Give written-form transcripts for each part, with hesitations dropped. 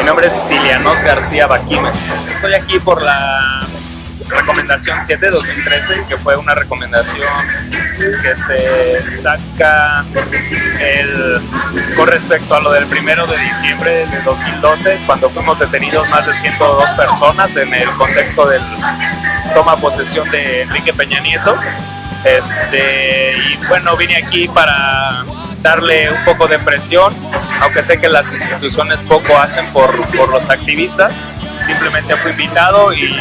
nombre es Stilianos García Baquime. Estoy aquí por la recomendación 7/2013, que fue una recomendación que se saca con respecto a lo del 1 de diciembre de 2012, cuando fuimos detenidos más de 102 personas en el contexto del toma posesión de Enrique Peña Nieto. Y bueno, vine aquí para darle un poco de presión, aunque sé que las instituciones poco hacen por los activistas. Simplemente fui invitado y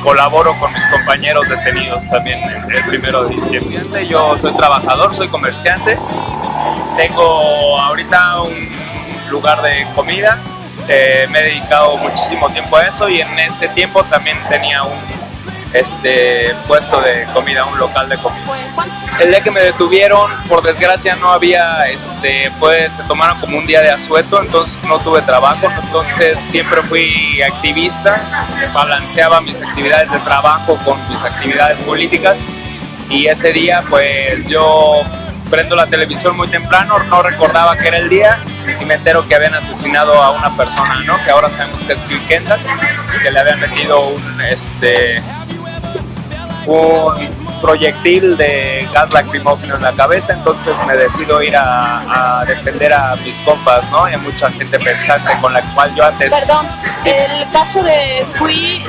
colaboro con mis compañeros detenidos también el 1 de diciembre. Yo soy trabajador, soy comerciante, tengo ahorita un lugar de comida, me he dedicado muchísimo tiempo a eso y en ese tiempo también tenía un puesto de comida, un local de comida. El día que me detuvieron, por desgracia no había, pues se tomaron como un día de asueto, entonces no tuve trabajo, entonces siempre fui activista, balanceaba mis actividades de trabajo con mis actividades políticas y ese día pues yo prendo la televisión muy temprano, no recordaba que era el día y me entero que habían asesinado a una persona, ¿no? Que ahora sabemos que es Cui Kendall, que le habían metido un proyectil de gas lacrimógeno en la cabeza, entonces me decido ir a defender a mis compas, ¿no? Y a mucha gente pensante con la cual yo antes... Perdón, el caso de Cui,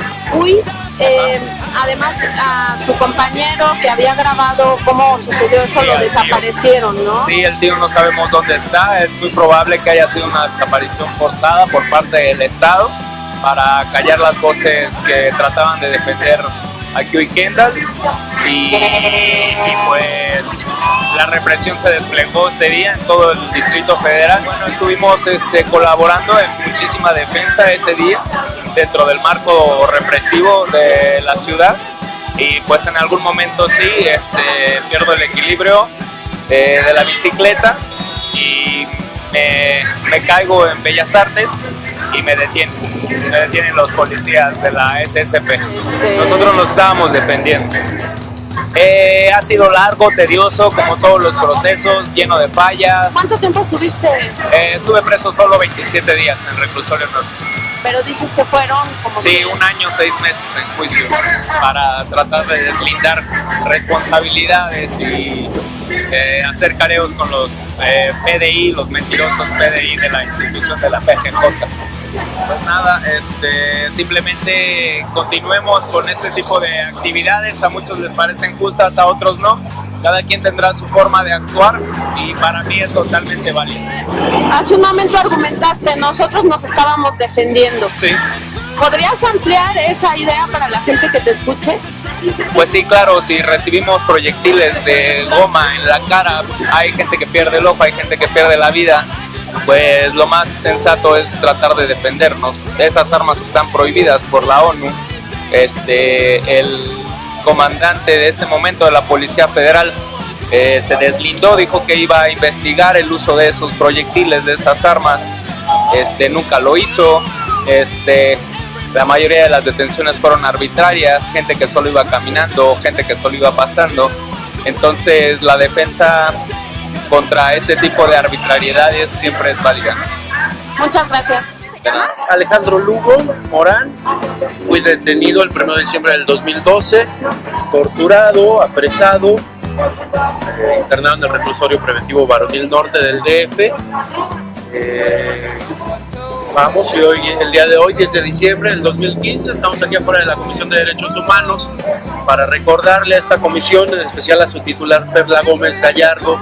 además a su compañero que había grabado cómo sucedió eso, sí, lo desaparecieron, ¿no? Sí, el tío no sabemos dónde está, es muy probable que haya sido una desaparición forzada por parte del Estado para callar las voces que trataban de defender a Cui Kendall y pues la represión se desplegó ese día en todo el Distrito Federal. Bueno, estuvimos colaborando en muchísima defensa ese día dentro del marco represivo de la ciudad y pues en algún momento sí pierdo el equilibrio de la bicicleta y me caigo en Bellas Artes y me detienen los policías de la SSP. Nosotros nos estábamos defendiendo. Ha sido largo, tedioso, como todos los procesos, lleno de fallas. ¿Cuánto tiempo estuviste? Estuve preso solo 27 días en reclusorio norte. Pero dices que fueron como... Sí, 1 año, 6 meses en juicio para tratar de deslindar responsabilidades y hacer careos con los PDI, los mentirosos PDI de la institución de la PGJ. Pues nada, simplemente continuemos con este tipo de actividades. A muchos les parecen justas, a otros no. Cada quien tendrá su forma de actuar y para mí es totalmente válido. Hace un momento argumentaste, nosotros nos estábamos defendiendo. Sí. ¿Podrías ampliar esa idea para la gente que te escuche? Pues sí, claro, si recibimos proyectiles de goma en la cara, hay gente que pierde el ojo, hay gente que pierde la vida. Pues lo más sensato es tratar de defendernos. Esas armas están prohibidas por la ONU. El comandante de ese momento de la Policía Federal se deslindó, dijo que iba a investigar el uso de esos proyectiles, de esas armas. Nunca lo hizo. La mayoría de las detenciones fueron arbitrarias, gente que solo iba caminando, gente que solo iba pasando. Entonces la defensa contra este tipo de arbitrariedades siempre es válida. Muchas gracias. Alejandro Lugo Morán, fui detenido el 1 de diciembre del 2012, torturado, apresado, internado en el reclusorio preventivo Varonil Norte del DF. Vamos, y hoy, el día de hoy, 10 de diciembre del 2015, estamos aquí afuera de la Comisión de Derechos Humanos para recordarle a esta comisión, en especial a su titular Perla Gómez Gallardo,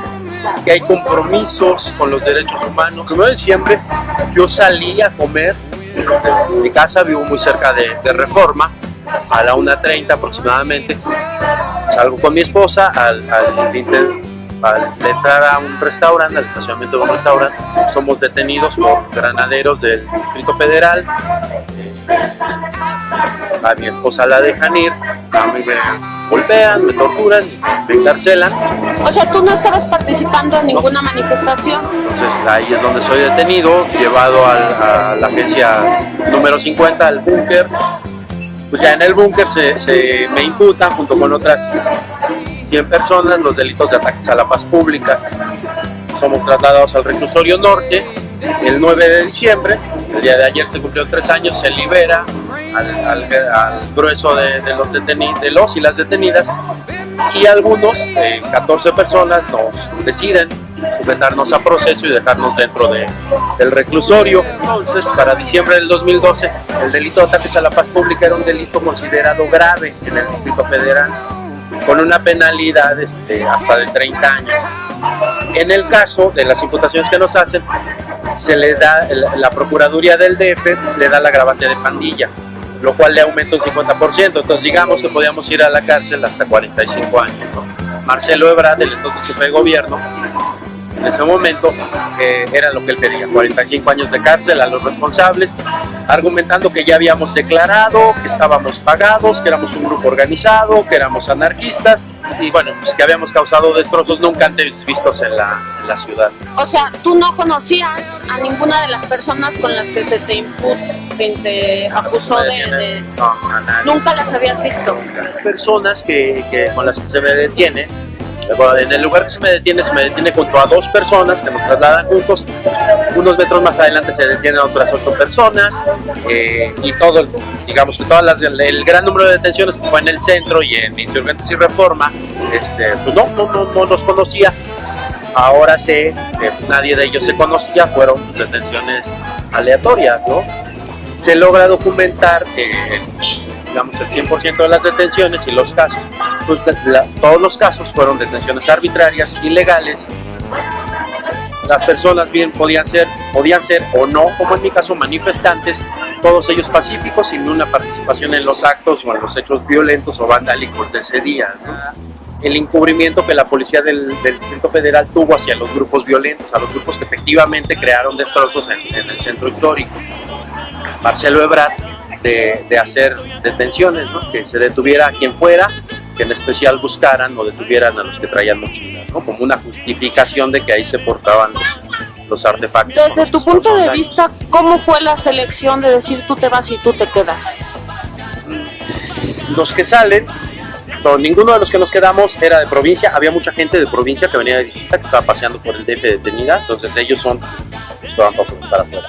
que hay compromisos con los derechos humanos. El 1 de diciembre yo salí a comer en mi casa, vivo muy cerca de Reforma, a la 1:30 aproximadamente. Salgo con mi esposa al entrar a un restaurante, al estacionamiento de un restaurante. Somos detenidos por granaderos del Distrito Federal. A mi esposa la dejan ir, a mí me golpean, me torturan, me encarcelan. O sea, tú no estabas participando en ninguna manifestación. Entonces ahí es donde soy detenido, llevado a la agencia número 50, al búnker. Pues ya en el búnker se me imputan junto con otras 100 personas los delitos de ataques a la paz pública. Somos trasladados al reclusorio norte el 9 de diciembre El día de ayer se cumplió 3 años, se libera al grueso de los y las detenidas, y algunos, 14 personas, nos deciden sujetarnos a proceso y dejarnos dentro del reclusorio. Entonces, para diciembre del 2012, el delito de ataques a la paz pública era un delito considerado grave en el Distrito Federal, con una penalidad hasta de 30 años. En el caso de las imputaciones que nos hacen, se le da, la Procuraduría del DF le da el agravante de pandilla, lo cual le aumenta un 50%, entonces digamos que podíamos ir a la cárcel hasta 45 años, ¿no? Marcelo Ebrard, el entonces jefe de gobierno, en ese momento era lo que él pedía, 45 años de cárcel a los responsables, argumentando que ya habíamos declarado, que estábamos pagados, que éramos un grupo organizado, que éramos anarquistas y bueno, pues que habíamos causado destrozos nunca antes vistos en la ciudad. O sea, tú no conocías a ninguna de las personas con las que se te acusó de... No, a nadie. Nunca las habías visto. Las personas con las que se me detiene, en el lugar que se me detiene junto a 2 personas que nos trasladan juntos. Unos metros más adelante se detienen otras 8 personas y todo, digamos que el gran número de detenciones que fue en el centro y en Insurgentes y Reforma, pues no los conocía. Ahora sé que nadie de ellos se conocía, fueron detenciones aleatorias, ¿no? Se logra documentar digamos el 100% de las detenciones y los casos, pues todos los casos fueron detenciones arbitrarias, ilegales. Las personas bien podían ser o no, como en mi caso, manifestantes, todos ellos pacíficos, sin una participación en los actos o en los hechos violentos o vandálicos de ese día, ¿no? El encubrimiento que la policía del Distrito Federal tuvo hacia los grupos violentos, a los grupos que efectivamente crearon destrozos en el centro histórico. Marcelo Ebrard, de hacer detenciones, ¿no? Que se detuviera a quien fuera, que en especial buscaran o detuvieran a los que traían mochilas, ¿no? Como una justificación de que ahí se portaban los artefactos. Desde tu punto de vista, ¿cómo fue la selección de decir tú te vas y tú te quedas? Los que salen, ninguno de los que nos quedamos era de provincia, había mucha gente de provincia que venía de visita, que estaba paseando por el DF detenida, entonces ellos estaban para afuera.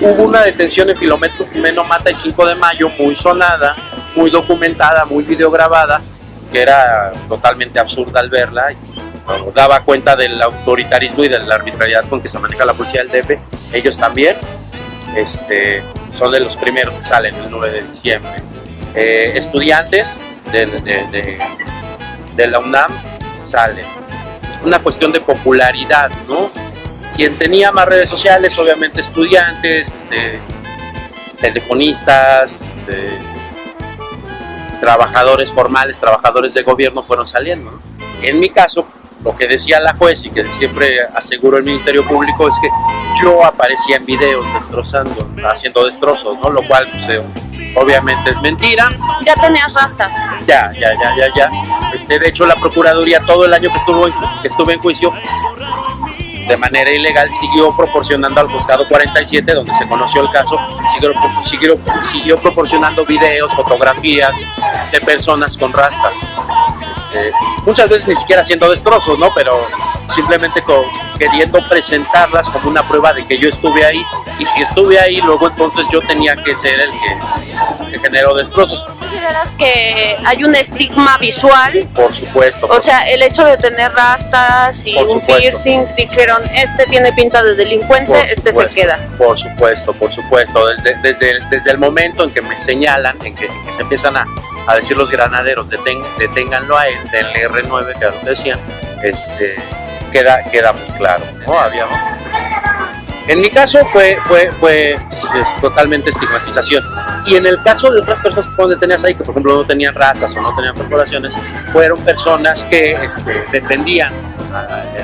Hubo una detención en Filomeno Mata y 5 de Mayo, muy sonada, muy documentada, muy videograbada, que era totalmente absurda al verla y daba cuenta del autoritarismo y de la arbitrariedad con que se maneja la policía del DF. Ellos también son de los primeros que salen el 9 de diciembre. Estudiantes de la UNAM salen. Una cuestión de popularidad, ¿no? Quien tenía más redes sociales, obviamente estudiantes, telefonistas, trabajadores formales, trabajadores de gobierno fueron saliendo, ¿no? En mi caso, lo que decía la juez y que siempre aseguró el Ministerio Público es que yo aparecía en videos haciendo destrozos, ¿no? Lo cual pues, obviamente es mentira. Ya tenías rastas. Ya. De hecho, la Procuraduría todo el año que estuve en juicio, de manera ilegal, siguió proporcionando al juzgado 47, donde se conoció el caso, siguió proporcionando videos, fotografías de personas con rastas. Muchas veces ni siquiera haciendo destrozos, ¿no? Pero simplemente queriendo presentarlas como una prueba de que yo estuve ahí, y si estuve ahí, luego entonces yo tenía que ser el que generó destrozos. ¿Consideras que hay un estigma visual? Por supuesto. O sea, el hecho de tener rastas y un piercing, dijeron, este tiene pinta de delincuente, se queda. Por supuesto. Desde el momento en que me señalan, en que se empiezan a decir los granaderos, deténganlo a él, denle R9, que era lo que decían, queda muy claro, ¿no? En mi caso fue totalmente estigmatización. Y en el caso de otras personas que fueron detenidas ahí, que por ejemplo no tenían razas o no tenían perforaciones, fueron personas que defendían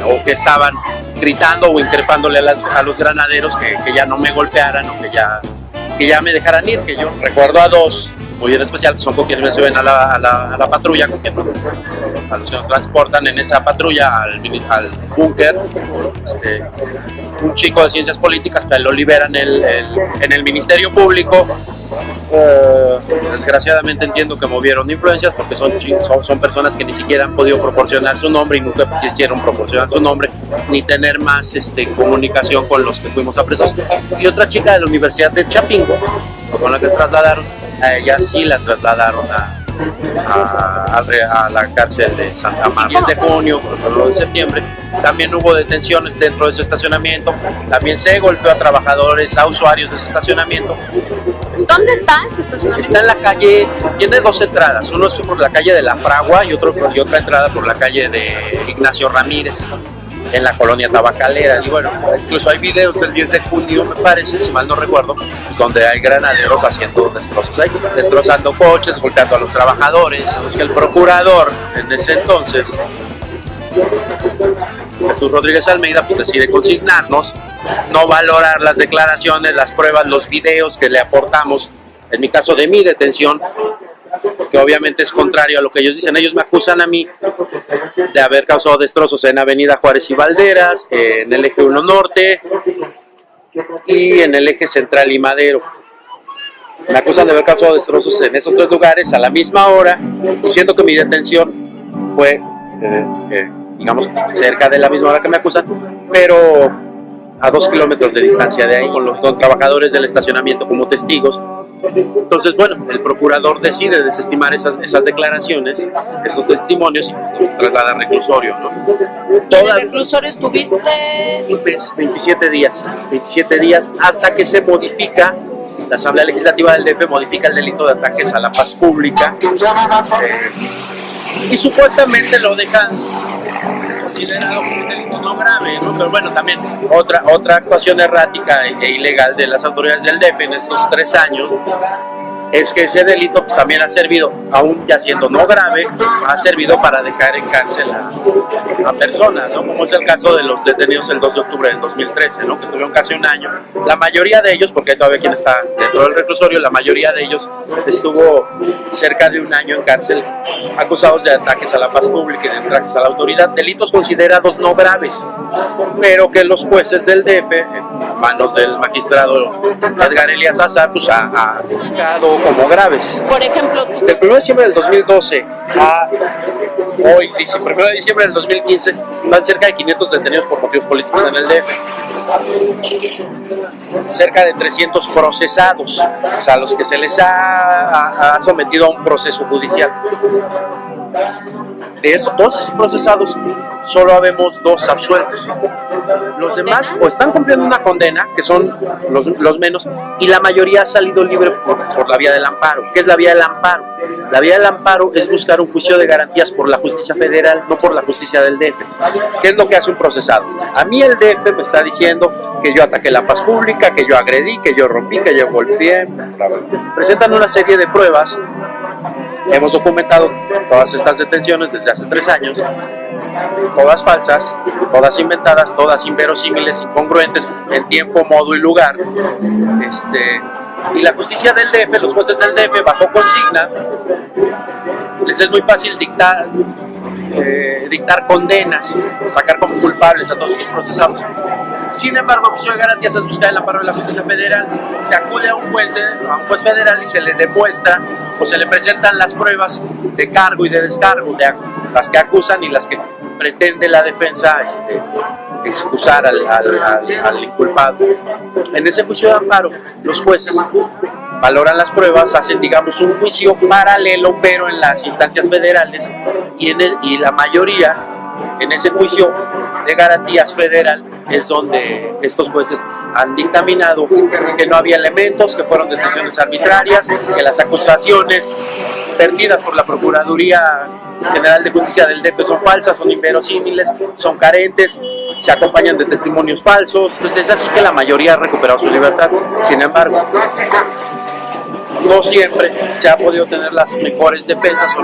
o que estaban gritando o increpándole a los granaderos que ya no me golpearan o que ya me dejaran ir. Que yo recuerdo a 2 muy en especial, que son con quienes me suben a la patrulla, a los que nos transportan en esa patrulla al búnker. Un chico de ciencias políticas que lo liberan en el Ministerio Público, Desgraciadamente entiendo que movieron influencias porque son personas que ni siquiera han podido proporcionar su nombre y nunca quisieron proporcionar su nombre ni tener más comunicación con los que fuimos apresados. Y otra chica de la Universidad de Chapingo, con la que trasladaron, a ella sí la trasladaron a la cárcel de Santa Marta. El 10 de junio, el 1 de septiembre, también hubo detenciones dentro de ese estacionamiento, también se golpeó a trabajadores, a usuarios de ese estacionamiento. ¿Dónde está ese estacionamiento? Está en la calle, tiene dos entradas, uno es por la calle de La Fragua y otra entrada por la calle de Ignacio Ramírez, en la colonia tabacalera. Y bueno, incluso hay videos del 10 de junio, me parece, si mal no recuerdo, donde hay granaderos haciendo destrozos ahí, destrozando coches, golpeando a los trabajadores. El procurador en ese entonces, Jesús Rodríguez Almeida, pues decide consignarnos, no valorar las declaraciones, las pruebas, los videos que le aportamos, en mi caso de mi detención, que obviamente es contrario a lo que ellos dicen. Ellos me acusan a mí de haber causado destrozos en Avenida Juárez y Valderas, en el eje 1 Norte y en el eje Central y Madero. Me acusan de haber causado destrozos en esos tres lugares a la misma hora, diciendo que mi detención fue, digamos, cerca de la misma hora que me acusan, pero a 2 kilómetros de distancia de ahí, con trabajadores del estacionamiento como testigos. Entonces, bueno, el procurador decide desestimar esas declaraciones, esos testimonios, y nos traslada al reclusorio, ¿no? ¿En el reclusorio estuviste? 27 días, hasta que se modifica, la Asamblea Legislativa del DF modifica el delito de ataques a la paz pública, y supuestamente lo dejan considerado como un delito no grave, ¿no? Pero bueno, también otra actuación errática e ilegal de las autoridades del DF en estos 3 años es que ese delito pues, también ha servido, aún ya siendo no grave, ha servido para dejar en cárcel a personas, ¿no? Como es el caso de los detenidos el 2 de octubre del 2013, ¿no? Que estuvieron casi un año. La mayoría de ellos, porque hay todavía quien está dentro del reclusorio, la mayoría de ellos estuvo cerca de un año en cárcel, acusados de ataques a la paz pública y de ataques a la autoridad, delitos considerados no graves, pero que los jueces del DF, en manos del magistrado Edgar Elías Azar, pues ha indicado como graves. Por ejemplo, del 1 de diciembre del 2012 a hoy, 1 de diciembre del 2015, van cerca de 500 detenidos por motivos políticos en el DF. Cerca de 300 procesados, o sea, los que se les ha sometido a un proceso judicial. De estos, todos esos procesados, solo habemos 2 absueltos. Los demás o están cumpliendo una condena, que son los menos, y la mayoría ha salido libre por la vía del amparo. ¿Qué es la vía del amparo? La vía del amparo es buscar un juicio de garantías por la justicia federal, no por la justicia del DF. ¿Qué es lo que hace un procesado? A mí el DF me está diciendo que yo ataqué la paz pública, que yo agredí, que yo rompí, que yo golpeé, bla, bla. Presentan una serie de pruebas. Hemos documentado todas estas detenciones desde hace 3 años, todas falsas, todas inventadas, todas inverosímiles, incongruentes en tiempo, modo y lugar. Y la justicia del DF, los jueces del DF, bajo consigna, les es muy fácil dictar condenas, sacar como culpables a todos los procesados. Sin embargo, el juicio de garantías es buscar el amparo de la justicia federal. Se acude a un juez federal y se le demuestra o se le presentan las pruebas de cargo y de descargo, de las que acusan y las que pretende la defensa excusar al inculpado. En ese juicio de amparo, los jueces valoran las pruebas, hacen, digamos, un juicio paralelo, pero en las instancias federales, y la mayoría, en ese juicio de garantías federal, es donde estos jueces han dictaminado que no había elementos, que fueron detenciones arbitrarias, que las acusaciones vertidas por la Procuraduría General de Justicia del DF son falsas, son inverosímiles, son carentes, se acompañan de testimonios falsos. Entonces es así que la mayoría ha recuperado su libertad. Sin embargo, no siempre se ha podido tener las mejores defensas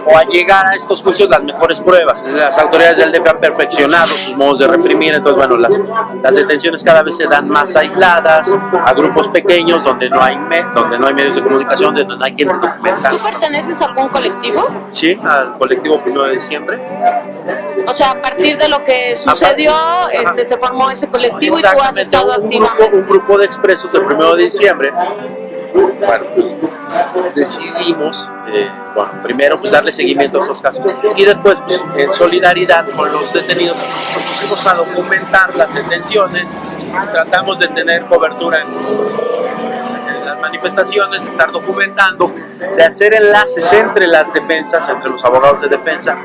o a llegar a estos juicios las mejores pruebas. Las autoridades del DF han perfeccionado sus modos de reprimir, entonces bueno, las detenciones cada vez se dan más aisladas, a grupos pequeños donde no hay medios de comunicación, donde no hay quien documenta. ¿Tú perteneces a algún colectivo? Sí, al colectivo 1 de diciembre. O sea, a partir de lo que sucedió, se formó ese colectivo y tú has estado activo. Un grupo de expresos del 1 de diciembre bueno, pues, decidimos, primero pues darle seguimiento a estos casos y después pues, en solidaridad con los detenidos nos pusimos a documentar las detenciones, tratamos de tener cobertura en las manifestaciones, de estar documentando, de hacer enlaces entre las defensas, entre los abogados de defensa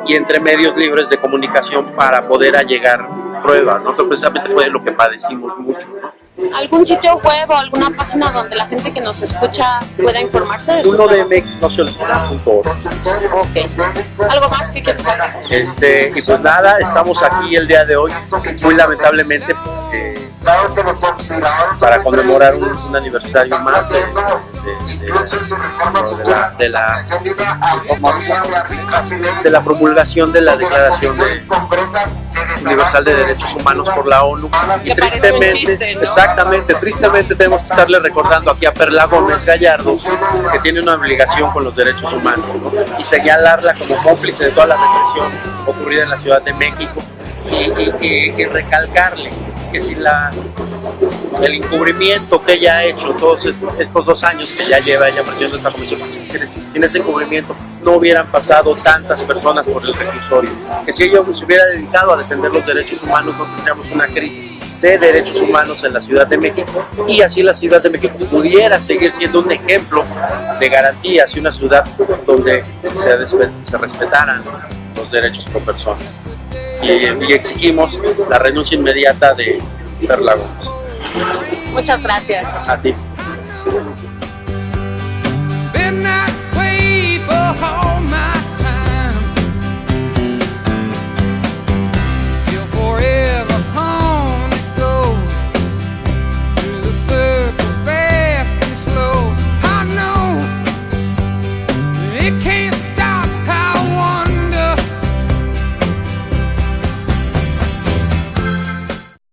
y entre medios libres de comunicación para poder allegar pruebas, ¿no? Que precisamente fue lo que padecimos mucho, ¿no? ¿Algún sitio web o alguna página donde la gente que nos escucha pueda informarse? Uno de mxnoseolvida.org. Ok. ¿Algo más que quieras saber? Y pues nada, estamos aquí el día de hoy, muy lamentablemente, para conmemorar un aniversario más de la promulgación de la Declaración Universal de Derechos Humanos por la ONU. Y tristemente tenemos que estarle recordando aquí a Perla Gómez Gallardo que tiene una obligación con los derechos humanos, ¿no? Y señalarla como cómplice de toda la represión ocurrida en la Ciudad de México y recalcarle que si el encubrimiento que ella ha hecho todos estos 2 años que ya lleva ella presidiendo esta comisión, que sin ese encubrimiento no hubieran pasado tantas personas por el reclusorio, que si ella se hubiera dedicado a defender los derechos humanos no tendríamos una crisis de derechos humanos en la Ciudad de México y así la Ciudad de México pudiera seguir siendo un ejemplo de garantías y una ciudad donde se respetaran los derechos por persona. Y exigimos la renuncia inmediata de Perla Gómez. Muchas gracias. A ti.